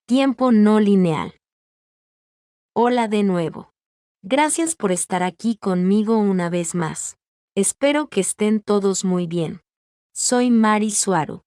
Tiempo no lineal. Hola de nuevo. Gracias por estar aquí conmigo una vez más. Espero que estén todos muy bien. Soy Mari Suaro.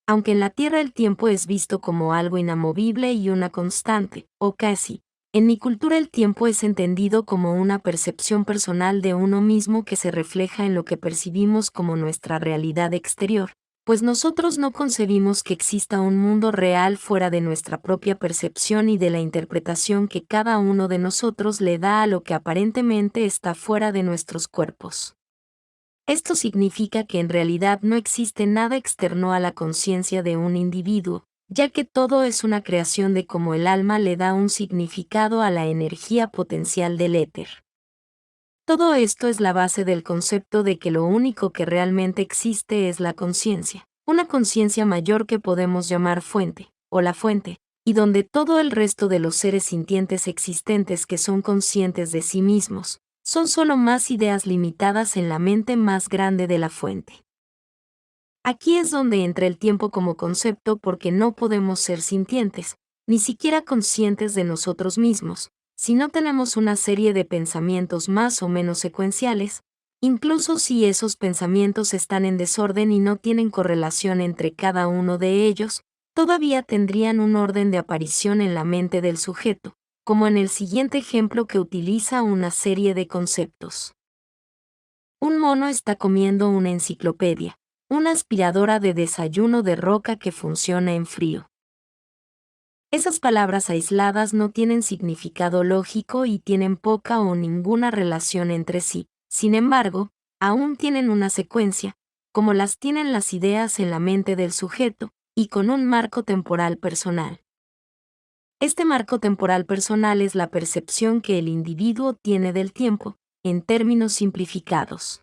Aunque en la Tierra el tiempo es visto como algo inamovible y una constante, o casi, en mi cultura el tiempo es entendido como una percepción personal de uno mismo que se refleja en lo que percibimos como nuestra realidad exterior, pues nosotros no concebimos que exista un mundo real fuera de nuestra propia percepción y de la interpretación que cada uno de nosotros le da a lo que aparentemente está fuera de nuestros cuerpos. Esto significa que en realidad no existe nada externo a la conciencia de un individuo, ya que todo es una creación de cómo el alma le da un significado a la energía potencial del éter. Todo esto es la base del concepto de que lo único que realmente existe es la conciencia, una conciencia mayor que podemos llamar fuente, o la fuente, y donde todo el resto de los seres sintientes existentes que son conscientes de sí mismos, son solo más ideas limitadas en la mente más grande de la fuente. Aquí es donde entra el tiempo como concepto porque no podemos ser sintientes, ni siquiera conscientes de nosotros mismos, si no tenemos una serie de pensamientos más o menos secuenciales, incluso si esos pensamientos están en desorden y no tienen correlación entre cada uno de ellos, todavía tendrían un orden de aparición en la mente del sujeto, como en el siguiente ejemplo que utiliza una serie de conceptos. Un mono está comiendo una enciclopedia, una aspiradora de desayuno de roca que funciona en frío. Esas palabras aisladas no tienen significado lógico y tienen poca o ninguna relación entre sí. Sin embargo, aún tienen una secuencia, como las tienen las ideas en la mente del sujeto, y con un marco temporal personal. Este marco temporal personal es la percepción que el individuo tiene del tiempo, en términos simplificados.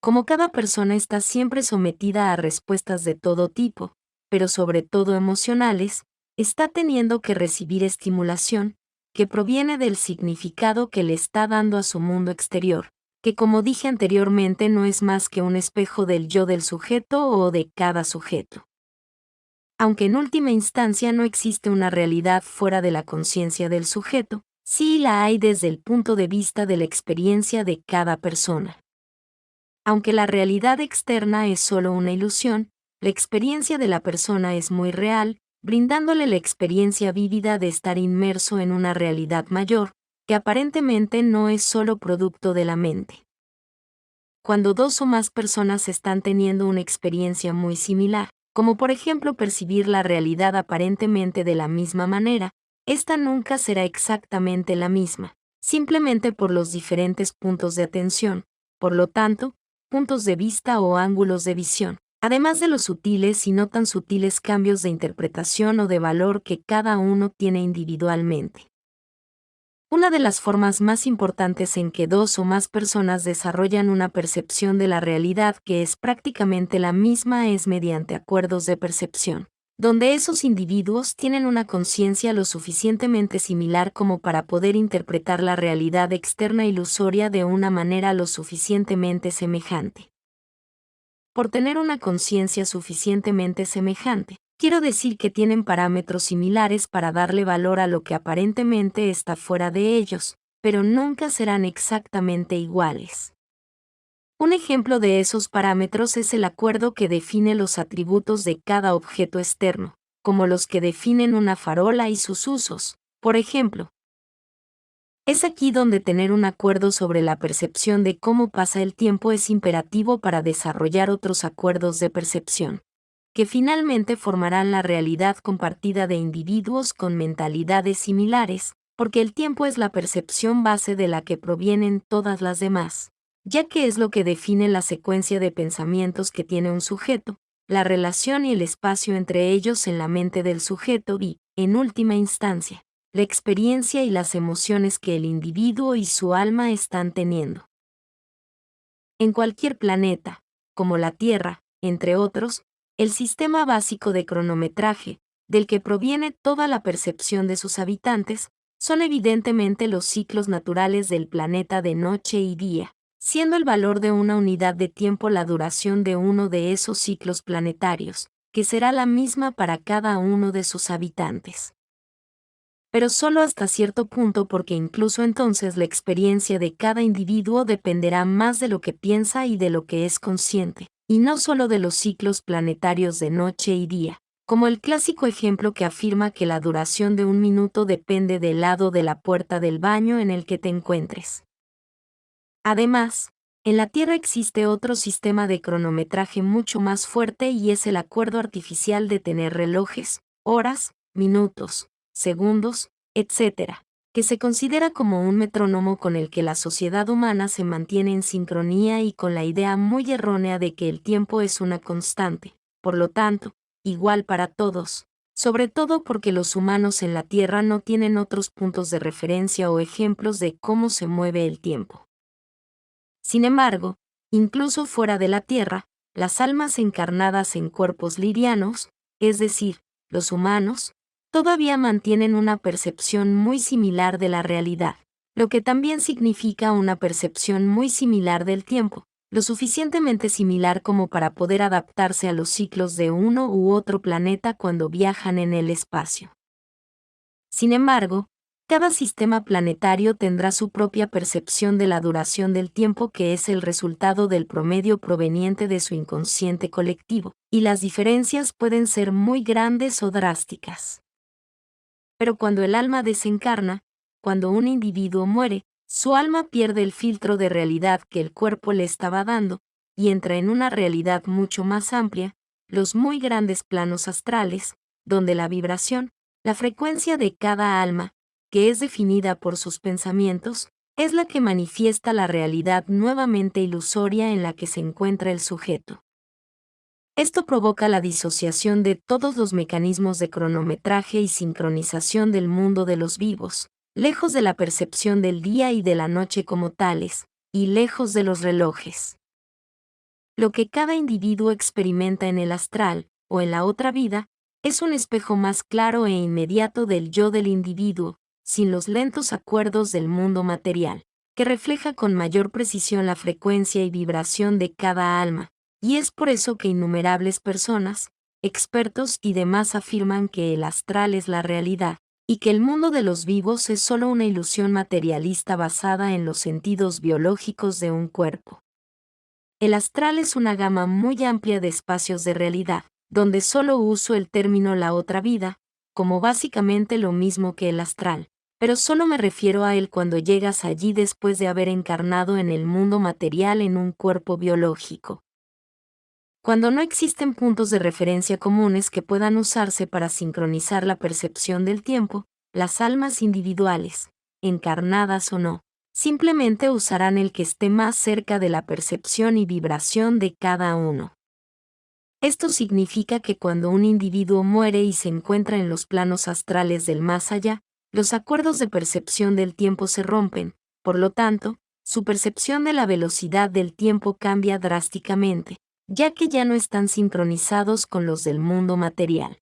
Como cada persona está siempre sometida a respuestas de todo tipo, pero sobre todo emocionales, está teniendo que recibir estimulación, que proviene del significado que le está dando a su mundo exterior, que como dije anteriormente no es más que un espejo del yo del sujeto o de cada sujeto. Aunque en última instancia no existe una realidad fuera de la conciencia del sujeto, sí la hay desde el punto de vista de la experiencia de cada persona. Aunque la realidad externa es solo una ilusión, la experiencia de la persona es muy real, brindándole la experiencia vívida de estar inmerso en una realidad mayor, que aparentemente no es solo producto de la mente. Cuando dos o más personas están teniendo una experiencia muy similar, como por ejemplo percibir la realidad aparentemente de la misma manera, esta nunca será exactamente la misma, simplemente por los diferentes puntos de atención. Por lo tanto, puntos de vista o ángulos de visión, además de los sutiles y no tan sutiles cambios de interpretación o de valor que cada uno tiene individualmente. Una de las formas más importantes en que dos o más personas desarrollan una percepción de la realidad que es prácticamente la misma es mediante acuerdos de percepción, donde esos individuos tienen una conciencia lo suficientemente similar como para poder interpretar la realidad externa ilusoria de una manera lo suficientemente semejante. Por tener una conciencia suficientemente semejante, quiero decir que tienen parámetros similares para darle valor a lo que aparentemente está fuera de ellos, pero nunca serán exactamente iguales. Un ejemplo de esos parámetros es el acuerdo que define los atributos de cada objeto externo, como los que definen una farola y sus usos. Por ejemplo, es aquí donde tener un acuerdo sobre la percepción de cómo pasa el tiempo es imperativo para desarrollar otros acuerdos de percepción, que finalmente formarán la realidad compartida de individuos con mentalidades similares, porque el tiempo es la percepción base de la que provienen todas las demás, ya que es lo que define la secuencia de pensamientos que tiene un sujeto, la relación y el espacio entre ellos en la mente del sujeto y, en última instancia, la experiencia y las emociones que el individuo y su alma están teniendo. En cualquier planeta, como la Tierra, entre otros, el sistema básico de cronometraje, del que proviene toda la percepción de sus habitantes, son evidentemente los ciclos naturales del planeta de noche y día, siendo el valor de una unidad de tiempo la duración de uno de esos ciclos planetarios, que será la misma para cada uno de sus habitantes. Pero solo hasta cierto punto, porque incluso entonces la experiencia de cada individuo dependerá más de lo que piensa y de lo que es consciente, y no solo de los ciclos planetarios de noche y día, como el clásico ejemplo que afirma que la duración de un minuto depende del lado de la puerta del baño en el que te encuentres. Además, en la Tierra existe otro sistema de cronometraje mucho más fuerte y es el acuerdo artificial de tener relojes, horas, minutos, segundos, etc., que se considera como un metrónomo con el que la sociedad humana se mantiene en sincronía y con la idea muy errónea de que el tiempo es una constante, por lo tanto, igual para todos, sobre todo porque los humanos en la Tierra no tienen otros puntos de referencia o ejemplos de cómo se mueve el tiempo. Sin embargo, incluso fuera de la Tierra, las almas encarnadas en cuerpos livianos, es decir, los humanos, todavía mantienen una percepción muy similar de la realidad, lo que también significa una percepción muy similar del tiempo, lo suficientemente similar como para poder adaptarse a los ciclos de uno u otro planeta cuando viajan en el espacio. Sin embargo, cada sistema planetario tendrá su propia percepción de la duración del tiempo, que es el resultado del promedio proveniente de su inconsciente colectivo, y las diferencias pueden ser muy grandes o drásticas. Pero cuando el alma desencarna, cuando un individuo muere, su alma pierde el filtro de realidad que el cuerpo le estaba dando, y entra en una realidad mucho más amplia, los muy grandes planos astrales, donde la vibración, la frecuencia de cada alma, que es definida por sus pensamientos, es la que manifiesta la realidad nuevamente ilusoria en la que se encuentra el sujeto. Esto provoca la disociación de todos los mecanismos de cronometraje y sincronización del mundo de los vivos, lejos de la percepción del día y de la noche como tales, y lejos de los relojes. Lo que cada individuo experimenta en el astral, o en la otra vida, es un espejo más claro e inmediato del yo del individuo, sin los lentos acuerdos del mundo material, que refleja con mayor precisión la frecuencia y vibración de cada alma, y es por eso que innumerables personas, expertos y demás afirman que el astral es la realidad, y que el mundo de los vivos es solo una ilusión materialista basada en los sentidos biológicos de un cuerpo. El astral es una gama muy amplia de espacios de realidad, donde solo uso el término la otra vida, como básicamente lo mismo que el astral, pero solo me refiero a él cuando llegas allí después de haber encarnado en el mundo material en un cuerpo biológico. Cuando no existen puntos de referencia comunes que puedan usarse para sincronizar la percepción del tiempo, las almas individuales, encarnadas o no, simplemente usarán el que esté más cerca de la percepción y vibración de cada uno. Esto significa que cuando un individuo muere y se encuentra en los planos astrales del más allá, los acuerdos de percepción del tiempo se rompen, por lo tanto, su percepción de la velocidad del tiempo cambia drásticamente, ya que ya no están sincronizados con los del mundo material.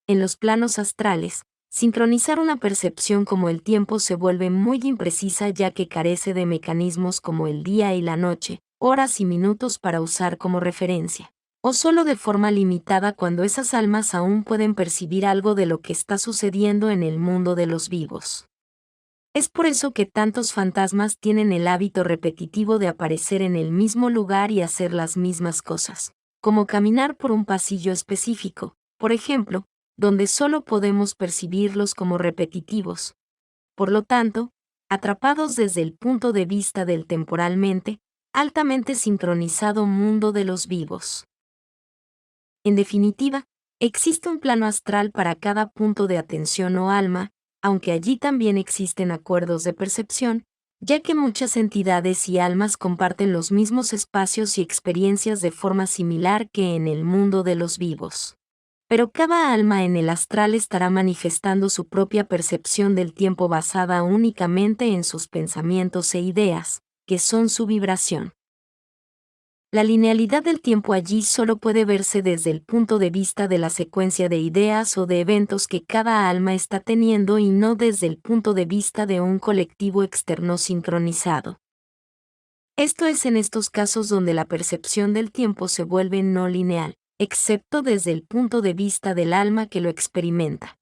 En los planos astrales, sincronizar una percepción como el tiempo se vuelve muy imprecisa, ya que carece de mecanismos como el día y la noche, horas y minutos para usar como referencia, o solo de forma limitada cuando esas almas aún pueden percibir algo de lo que está sucediendo en el mundo de los vivos. Es por eso que tantos fantasmas tienen el hábito repetitivo de aparecer en el mismo lugar y hacer las mismas cosas, como caminar por un pasillo específico, por ejemplo, donde solo podemos percibirlos como repetitivos. Por lo tanto, atrapados desde el punto de vista del temporalmente, altamente sincronizado mundo de los vivos. En definitiva, existe un plano astral para cada punto de atención o alma, aunque allí también existen acuerdos de percepción, ya que muchas entidades y almas comparten los mismos espacios y experiencias de forma similar que en el mundo de los vivos. Pero cada alma en el astral estará manifestando su propia percepción del tiempo basada únicamente en sus pensamientos e ideas, que son su vibración. La linealidad del tiempo allí solo puede verse desde el punto de vista de la secuencia de ideas o de eventos que cada alma está teniendo y no desde el punto de vista de un colectivo externo sincronizado. Esto es en estos casos donde la percepción del tiempo se vuelve no lineal, excepto desde el punto de vista del alma que lo experimenta.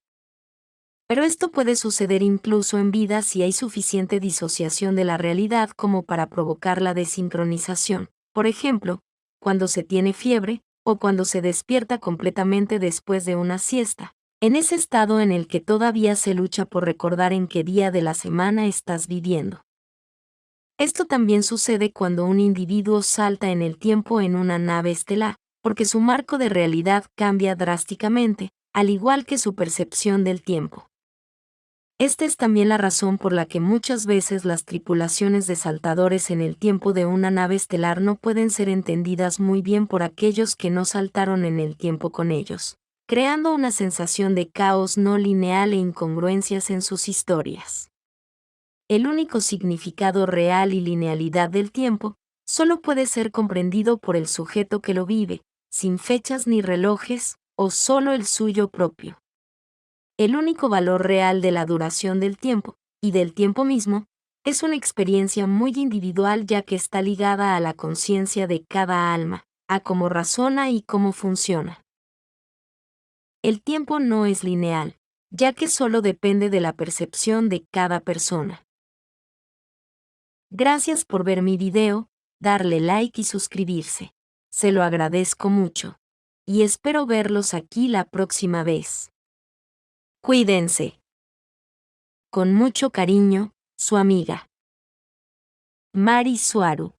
Pero esto puede suceder incluso en vida si hay suficiente disociación de la realidad como para provocar la desincronización. Por ejemplo, cuando se tiene fiebre, o cuando se despierta completamente después de una siesta, en ese estado en el que todavía se lucha por recordar en qué día de la semana estás viviendo. Esto también sucede cuando un individuo salta en el tiempo en una nave estelar, porque su marco de realidad cambia drásticamente, al igual que su percepción del tiempo. Esta es también la razón por la que muchas veces las tripulaciones de saltadores en el tiempo de una nave estelar no pueden ser entendidas muy bien por aquellos que no saltaron en el tiempo con ellos, creando una sensación de caos no lineal e incongruencias en sus historias. El único significado real y linealidad del tiempo solo puede ser comprendido por el sujeto que lo vive, sin fechas ni relojes, o solo el suyo propio. El único valor real de la duración del tiempo, y del tiempo mismo, es una experiencia muy individual ya que está ligada a la conciencia de cada alma, a cómo razona y cómo funciona. El tiempo no es lineal, ya que solo depende de la percepción de cada persona. Gracias por ver mi video, darle like y suscribirse. Se lo agradezco mucho. Y espero verlos aquí la próxima vez. Cuídense. Con mucho cariño, su amiga Mari Suaru.